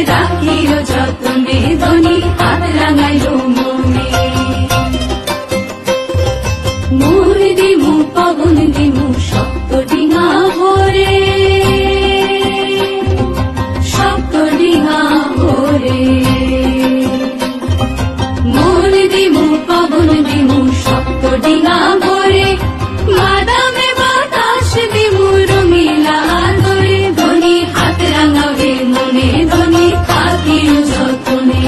রাখিও যতনে ধনী হাত রাঙাইল মনে মোর দিমু পবন দিমু শক্ত ডিঙা ভরে শক্ত ডিঙা ভরে মোর দিমু পবন দিমু শক্ত ডিঙা ভরে বাদামে বাতাস দিমু রঙিলা ধরে ধনী হাত রাঙাবে মনে ধনী থাকিও যতনে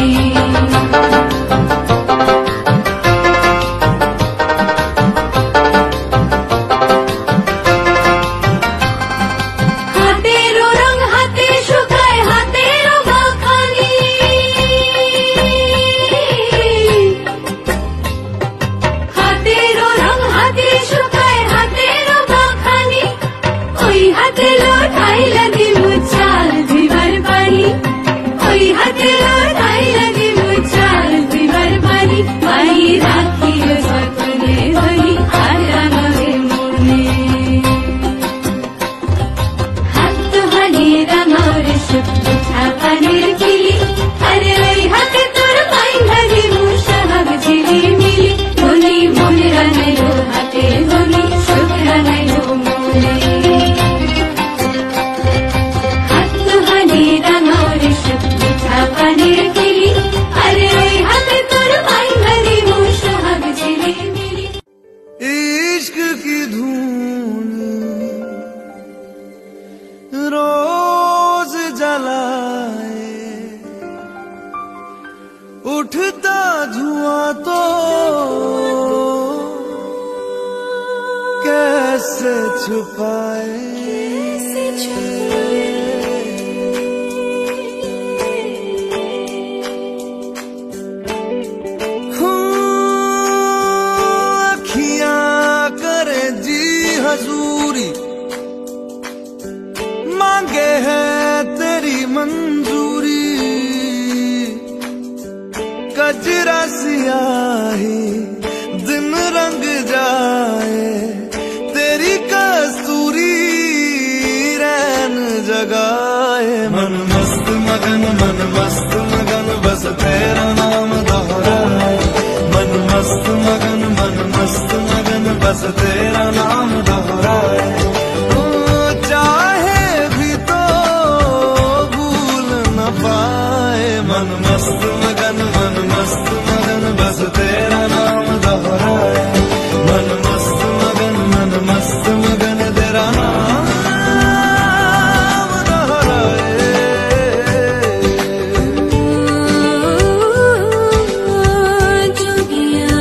उठता धुआं तो कैसे छुपाए अखियां करे जी हजूरी मांगे है तेरी मंजूरी कजरा सियाही दिन रंग जाए तेरी कस्तूरी रैन जगाए मन मस्त मगन बस तेरा नाम दोहराए मन मस्त मगन बस तेरा नाम दोहराए चाहे भी तो भूल न पाए मन मस्त मगन बस तेरा नाम दोहराए मन मस्त मगन तेरा नाम दोहराए जोगिया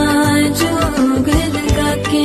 जोग लगा के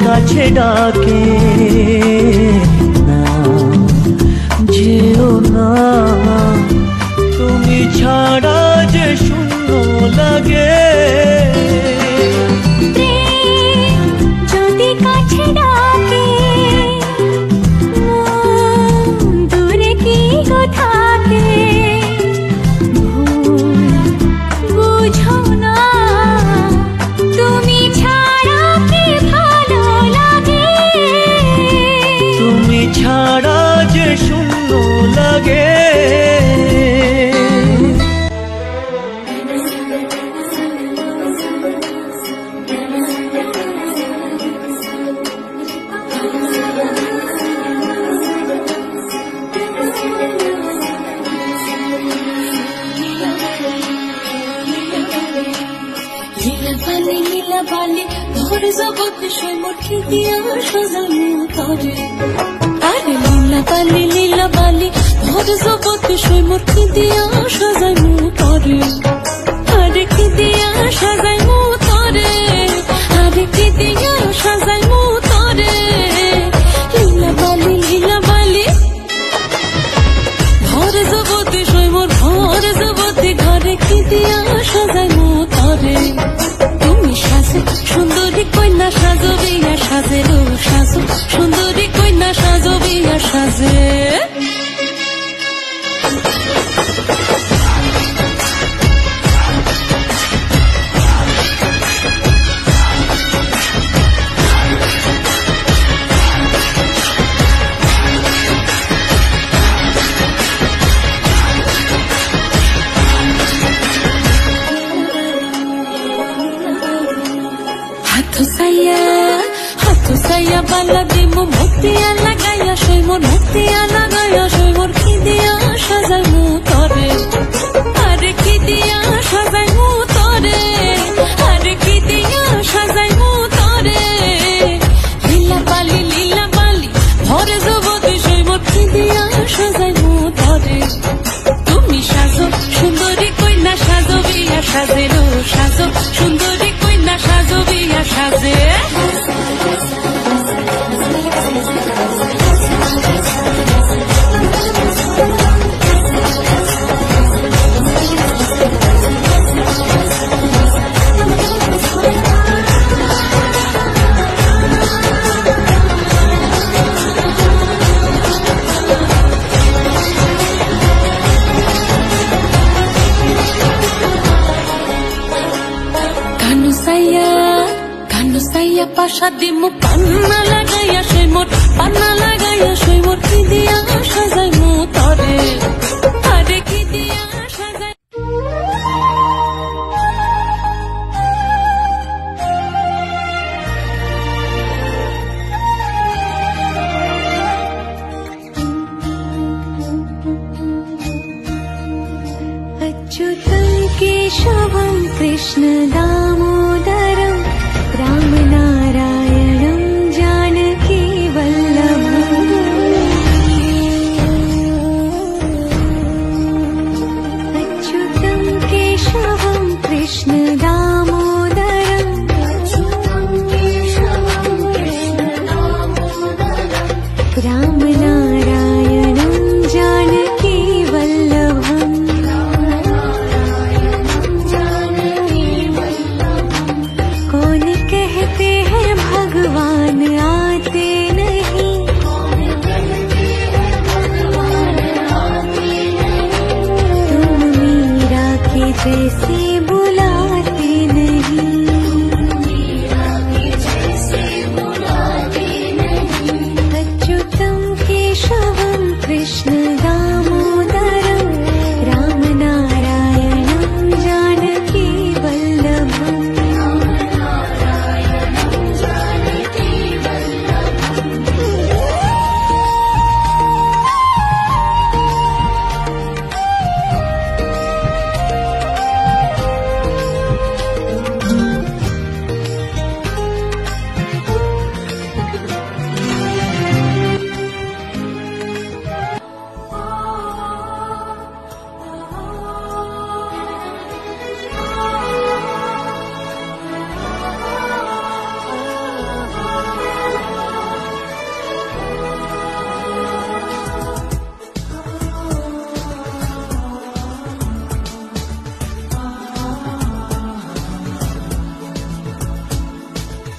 কাছে ডাকে না যেও না, তুমি ছাড়া যে শূন্য লাগে। যদি কাছে ডাকে দূরে কি গো থাকে, বুঝো না তুমি ছাড়া কি ভালো লাগে। তুমি ছাড়া যে শূন্য লাগে। ভোর জগৎ সে মুঠি দিয়া সাজানো তরে, আরে লীলা বালি লীলা বালি ভোর জগৎ সে মুঠি দিয়া সাজানো তরে, আরে কি দিয়া সাজাইমু তরে, আরে কি দিয়া সাজাইমু তরে। লীলা বালি ভোর জগৎ সে মোর ভোর জগৎ ঘরে কি দিয়া সাজাইমু তরে। তুমি সাজো সুন্দরী কন্যা সাজো বিয়া সাজে রো সাজো সুন্দরী কন্যা সাজো বিয়া সাজে। হাথ সাইয়া বালা দিমু মুক্তিয়া লাগাইয়া সই মোর মুক্তিয়া লাগাইয়া সই মোর কি দিয়া সাজাইমু তরে, আরে কি দিয়া সাজাইমু তরে, আরে কি দিয়া সাজাইমু তরে। লীলা বালি ভরে জগতে সই মোর কি দিয়া সাজাইমু তরে। তুমি সাজো সুন্দরী কন্যা সাজো বিয়া সাজে রো সাজো সুন্দরী কন্যা সাজো বিয়া সাজে। পাশা দিমু পান্না লাগাইয়া সই মোর পান্না লাগাইয়া সই মোর কি দিয়া সাজাইমু তরে, আরে কি দিয়া সাজাই। अच्युतं केशवं कृष्ण दामोदरं रामनारायणं जानकी वल्लभम्। अच्युतं केशवं कृष्ण दामोदरं रामनारायणं जानकी वल्लभम्। कौन कहते हैं भगवान आते नहीं, तुम मीरा के जैसे बुलाते नहीं। अच्युतं केशवं कृष्ण दामोदरं रामनारायणं जानकी वल्लभम्।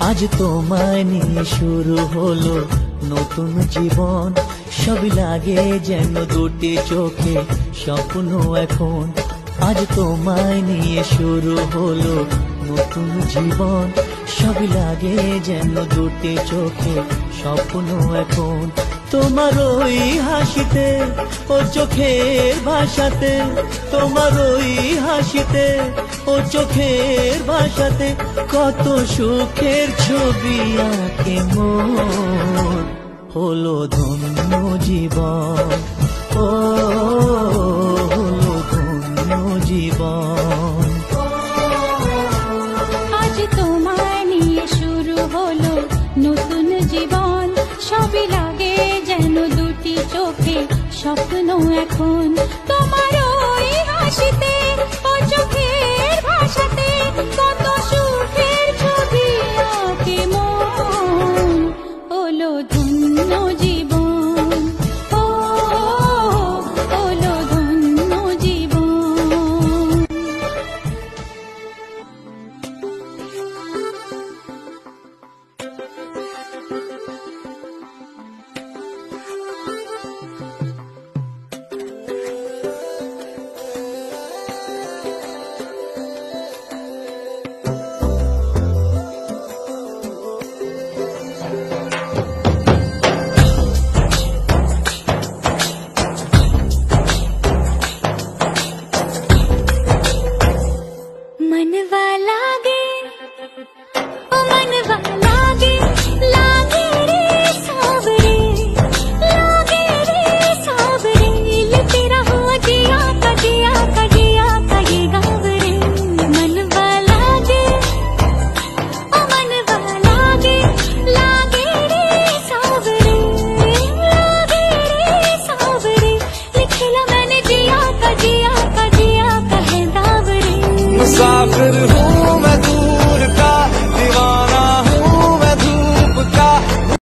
আজ তোমায় নিয়ে শুরু হলো নতুন জীবন, সবই লাগে যেন দুটি চোখে স্বপ্ন এখন। আজ তোমায় নিয়ে শুরু হলো নতুন জীবন, সবই লাগে যেন দুটি চোখে স্বপ্ন এখন। তোমার ওই হাসিতে ও চোখের ভাষাতে, তোমার ওই হাসিতে ও চোখের ভাষাতে কত সুখের ছবি আঁকে মোর। হলো ধন্য জীবন, ও হলো ধন্য জীবন। আজ তোমায় নিয়ে শুরু হলো নতুন জীবন, সবই লাগে যেন দুটি চোখে স্বপ্ন এখন। তোমার ওই হাসিতে ও চোখের ভাষাতে কত